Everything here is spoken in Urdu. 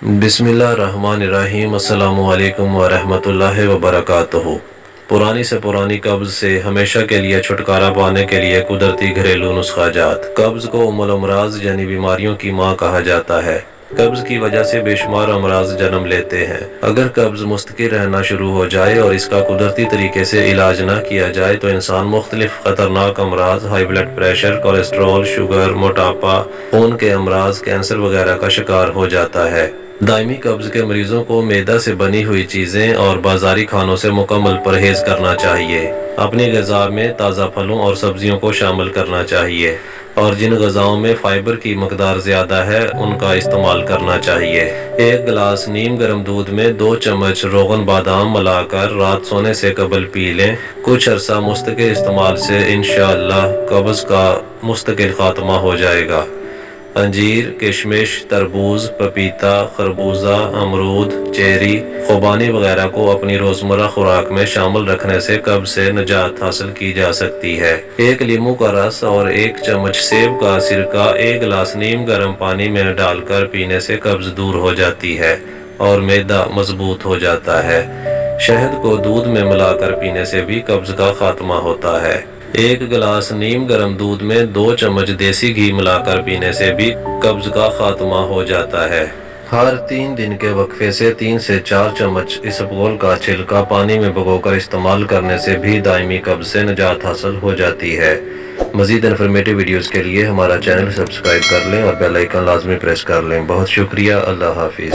بسم اللہ الرحمن الرحیم۔ السلام علیکم ورحمۃ اللہ وبرکاتہ۔ پرانی سے پرانی قبض سے ہمیشہ کے لیے چھٹکارا پانے کے لیے قدرتی گھریلو نسخہ جات۔ قبض کو ام الامراض یعنی بیماریوں کی ماں کہا جاتا ہے۔ قبض کی وجہ سے بے شمار امراض جنم لیتے ہیں۔ اگر قبض مستقر رہنا شروع ہو جائے اور اس کا قدرتی طریقے سے علاج نہ کیا جائے تو انسان مختلف خطرناک امراض، high blood pressure, cholesterol, sugar, موٹاپا، خون کے امراض، کینسر وغیرہ کا شکار ہو جاتا ہے۔ دائمی قبض کے مریضوں کو معدہ سے بنی ہوئی چیزیں اور بازاری کھانوں سے مکمل پرہیز کرنا چاہیے۔ اپنی غذا میں تازہ پھلوں اور سبزیوں کو شامل کرنا چاہیے اور جن غذاؤں میں فائبر کی مقدار زیادہ ہے ان کا استعمال کرنا چاہیے۔ ایک گلاس نیم گرم دودھ میں 2 چمچ روغن بادام ملا کر رات سونے سے قبل پی لیں۔ کچھ عرصہ مستقل استعمال سے انشاءاللہ قبض کا مستقل خاتمہ ہو جائے گا۔ انجیر، کشمش، تربوز، پپیتا، خربوزہ، امرود، چیری، خوبانی وغیرہ کو اپنی روزمرہ خوراک میں شامل رکھنے سے قبض سے نجات حاصل کی جا سکتی ہے۔ ایک لیموں کا رس اور 1 چمچ سیب کا سرکہ 1 گلاس نیم گرم پانی میں ڈال کر پینے سے قبض دور ہو جاتی ہے اور معدہ مضبوط ہو جاتا ہے۔ شہد کو دودھ میں ملا کر پینے سے بھی قبض کا خاتمہ ہوتا ہے۔ 1 گلاس نیم گرم دودھ میں 2 چمچ دیسی گھی ملا کر پینے سے بھی قبض کا خاتمہ ہو جاتا ہے۔ ہر 3 دن کے وقفے سے 3 سے 4 چمچ اسبگول کا چھلکا پانی میں بھگو کر استعمال کرنے سے بھی دائمی قبض سے نجات حاصل ہو جاتی ہے۔ مزید انفارمیٹیو ویڈیوز کے لیے ہمارا چینل سبسکرائب کر لیں اور بیل آئیکن لازمی پریس کر لیں۔ بہت شکریہ۔ اللہ حافظ۔